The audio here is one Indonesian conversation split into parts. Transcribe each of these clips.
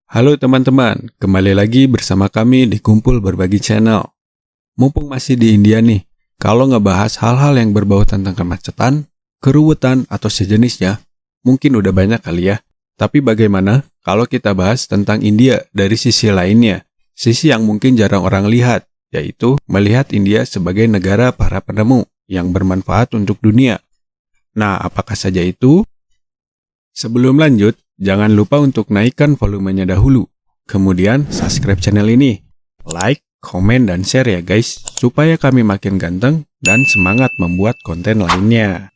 Halo teman-teman, kembali lagi bersama kami di Kumpul Berbagi Channel. Mumpung masih di India nih, kalau ngebahas hal-hal yang berbau tentang kemacetan, keruwetan, atau sejenisnya, mungkin udah banyak kali ya. Tapi bagaimana kalau kita bahas tentang India dari sisi lainnya, sisi yang mungkin jarang orang lihat, yaitu melihat India sebagai negara para penemu yang bermanfaat untuk dunia. Nah, apakah saja itu? Sebelum lanjut, jangan lupa untuk naikkan volumenya dahulu. Kemudian, subscribe channel ini. Like, komen, dan share ya guys, supaya kami makin ganteng dan semangat membuat konten lainnya.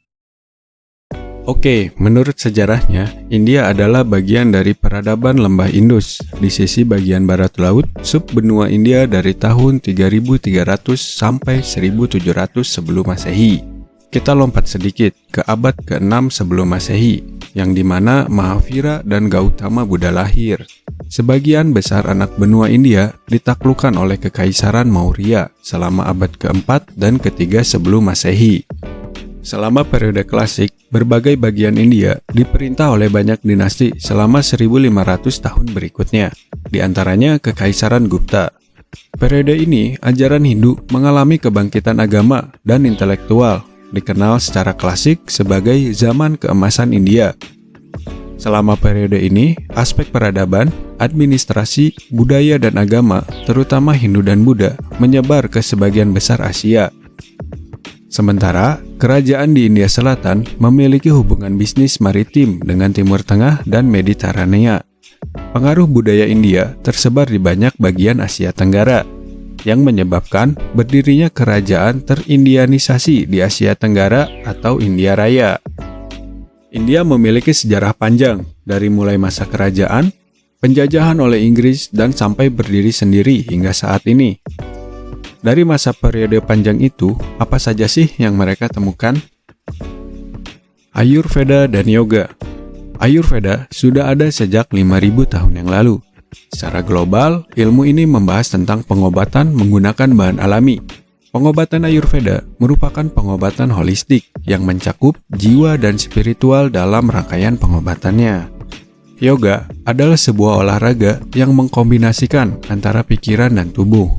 Oke, menurut sejarahnya, India adalah bagian dari peradaban lembah Indus di sisi bagian barat laut sub-benua India dari tahun 3300 sampai 1700 sebelum Masehi. Kita lompat sedikit ke abad ke-6 sebelum Masehi, yang dimana Mahavira dan Gautama Buddha lahir. Sebagian besar anak benua India ditaklukkan oleh Kekaisaran Maurya selama abad ke-4 dan ke-3 sebelum Masehi. Selama periode klasik, berbagai bagian India diperintah oleh banyak dinasti selama 1500 tahun berikutnya, di antaranya Kekaisaran Gupta. Periode ini, ajaran Hindu mengalami kebangkitan agama dan intelektual, dikenal secara klasik sebagai zaman keemasan India. Selama periode ini, aspek peradaban, administrasi, budaya, dan agama, terutama Hindu dan Buddha, menyebar ke sebagian besar Asia. Sementara, kerajaan di India Selatan memiliki hubungan bisnis maritim dengan Timur Tengah dan Mediterania. Pengaruh budaya India tersebar di banyak bagian Asia Tenggara, yang menyebabkan berdirinya kerajaan terindianisasi di Asia Tenggara atau India Raya. India memiliki sejarah panjang, dari mulai masa kerajaan, penjajahan oleh Inggris, dan sampai berdiri sendiri hingga saat ini. Dari masa periode panjang itu, apa saja sih yang mereka temukan? Ayurveda dan Yoga. Ayurveda sudah ada sejak 5000 tahun yang lalu. Secara global, ilmu ini membahas tentang pengobatan menggunakan bahan alami. Pengobatan Ayurveda merupakan pengobatan holistik yang mencakup jiwa dan spiritual dalam rangkaian pengobatannya. Yoga adalah sebuah olahraga yang mengkombinasikan antara pikiran dan tubuh.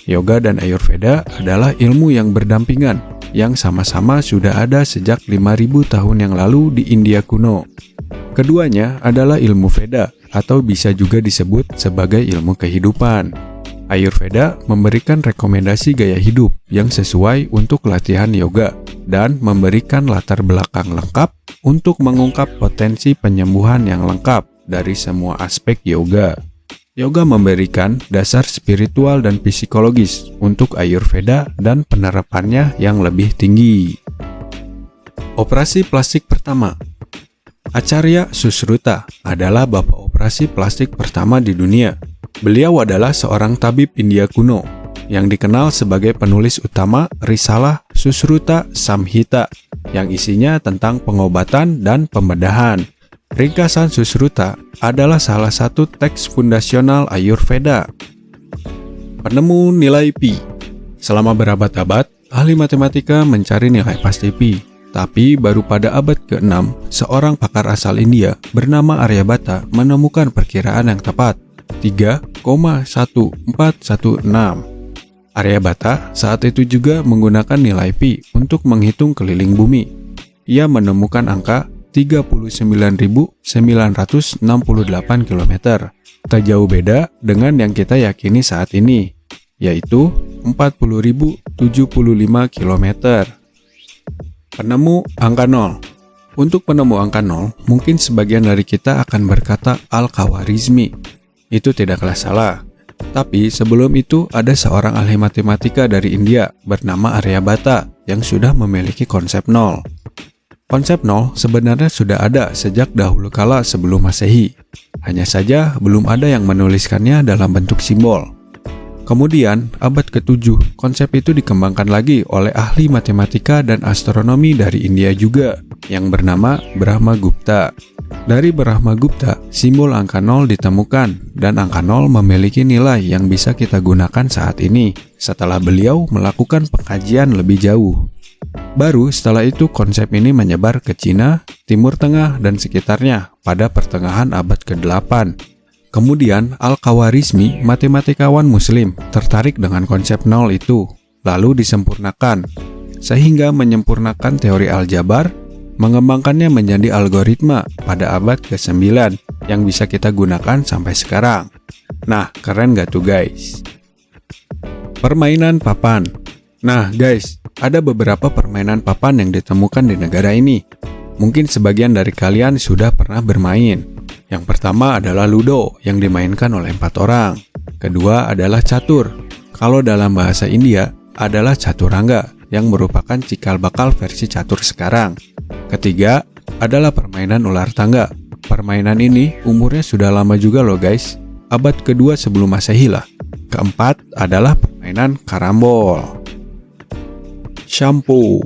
Yoga dan Ayurveda adalah ilmu yang berdampingan, yang sama-sama sudah ada sejak 5000 tahun yang lalu di India kuno. Keduanya adalah ilmu Veda, atau bisa juga disebut sebagai ilmu kehidupan. Ayurveda memberikan rekomendasi gaya hidup yang sesuai untuk latihan yoga dan memberikan latar belakang lengkap untuk mengungkap potensi penyembuhan yang lengkap dari semua aspek yoga. Yoga memberikan dasar spiritual dan psikologis untuk Ayurveda dan penerapannya yang lebih tinggi. Operasi plastik pertama. Acharya Sushruta adalah bapak operasi plastik pertama di dunia. Beliau adalah seorang tabib India kuno yang dikenal sebagai penulis utama Risalah Sushruta Samhita yang isinya tentang pengobatan dan pembedahan. Ringkasan Sushruta adalah salah satu teks fundasional Ayurveda. Penemu nilai pi. Selama berabad-abad, ahli matematika mencari nilai pasti pi. Tapi baru pada abad ke-6, seorang pakar asal India bernama Aryabhata menemukan perkiraan yang tepat, 3,1416. Aryabhata saat itu juga menggunakan nilai pi untuk menghitung keliling bumi. Ia menemukan angka 39.968 km. Tak jauh beda dengan yang kita yakini saat ini, yaitu 40.075 km. Penemu angka 0. Untuk penemu angka 0, mungkin sebagian dari kita akan berkata Al-Khawarizmi. Itu tidaklah salah. Tapi sebelum itu ada seorang ahli matematika dari India bernama Aryabhata yang sudah memiliki konsep 0. Konsep 0 sebenarnya sudah ada sejak dahulu kala sebelum Masehi. Hanya saja belum ada yang menuliskannya dalam bentuk simbol. Kemudian, abad ke-7, konsep itu dikembangkan lagi oleh ahli matematika dan astronomi dari India juga, yang bernama Brahmagupta. Dari Brahmagupta, simbol angka 0 ditemukan, dan angka 0 memiliki nilai yang bisa kita gunakan saat ini, setelah beliau melakukan pengkajian lebih jauh. Baru setelah itu konsep ini menyebar ke Cina, Timur Tengah, dan sekitarnya pada pertengahan abad ke-8. Kemudian Al-Khawarizmi, matematikawan muslim, tertarik dengan konsep nol itu, lalu disempurnakan, sehingga menyempurnakan teori aljabar, mengembangkannya menjadi algoritma pada abad ke-9 yang bisa kita gunakan sampai sekarang. Nah, keren gak tuh guys? Permainan papan. Nah guys, ada beberapa permainan papan yang ditemukan di negara ini. Mungkin sebagian dari kalian sudah pernah bermain. Yang pertama adalah Ludo yang dimainkan oleh 4 orang. Kedua adalah catur. Kalau dalam bahasa India adalah caturangga yang merupakan cikal bakal versi catur sekarang. Ketiga adalah permainan ular tangga. Permainan ini umurnya sudah lama juga loh guys. Abad kedua sebelum Masehi lah. Keempat adalah permainan karambol. Shampoo.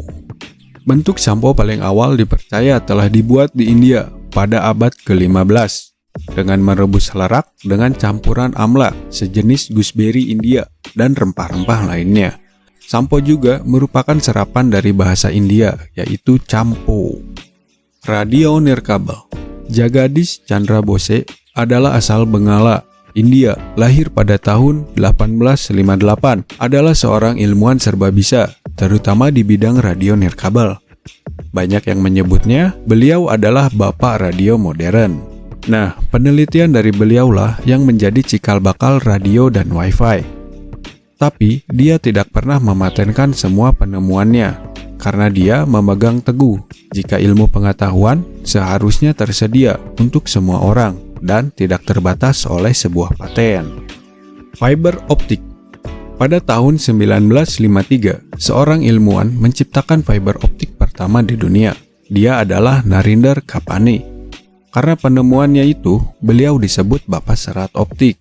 Bentuk shampoo paling awal dipercaya telah dibuat di India pada abad ke-15 dengan merebus halarak dengan campuran amla sejenis gooseberry India dan rempah-rempah lainnya. Sampo juga merupakan serapan dari bahasa India yaitu campo. Radio nirkabel. Jagadish Chandra Bose adalah asal Bengala, India, lahir pada tahun 1858, adalah seorang ilmuwan serbabisa, terutama di bidang radio nirkabel. Banyak yang menyebutnya beliau adalah bapak radio modern. Nah, penelitian dari beliaulah yang menjadi cikal bakal radio dan wifi. Tapi, dia tidak pernah mematenkan semua penemuannya, karena dia memegang teguh jika ilmu pengetahuan seharusnya tersedia untuk semua orang dan tidak terbatas oleh sebuah paten. Fiber optik. Pada tahun 1953, seorang ilmuwan menciptakan fiber optik pertama di dunia. Dia adalah Narinder Kapani. Karena penemuannya itu, beliau disebut Bapak Serat Optik.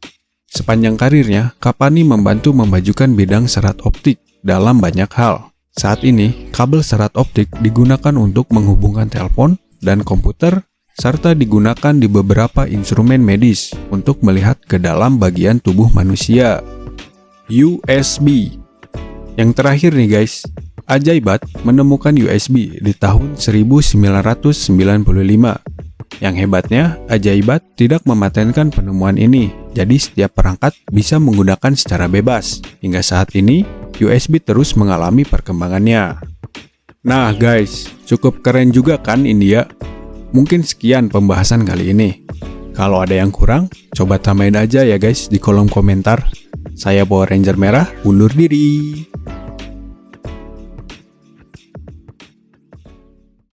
Sepanjang karirnya, Kapani membantu memajukan bidang serat optik dalam banyak hal. Saat ini, kabel serat optik digunakan untuk menghubungkan telepon dan komputer, serta digunakan di beberapa instrumen medis untuk melihat ke dalam bagian tubuh manusia. USB. Yang terakhir nih guys, Ajaibat menemukan USB di tahun 1995. Yang hebatnya, Ajaibat tidak mematenkan penemuan ini, jadi setiap perangkat bisa menggunakan secara bebas. Hingga saat ini, USB terus mengalami perkembangannya. Nah guys, cukup keren juga kan India? Mungkin sekian pembahasan kali ini. Kalau ada yang kurang, coba tambahin aja ya guys di kolom komentar. Saya Power Ranger Merah, undur diri.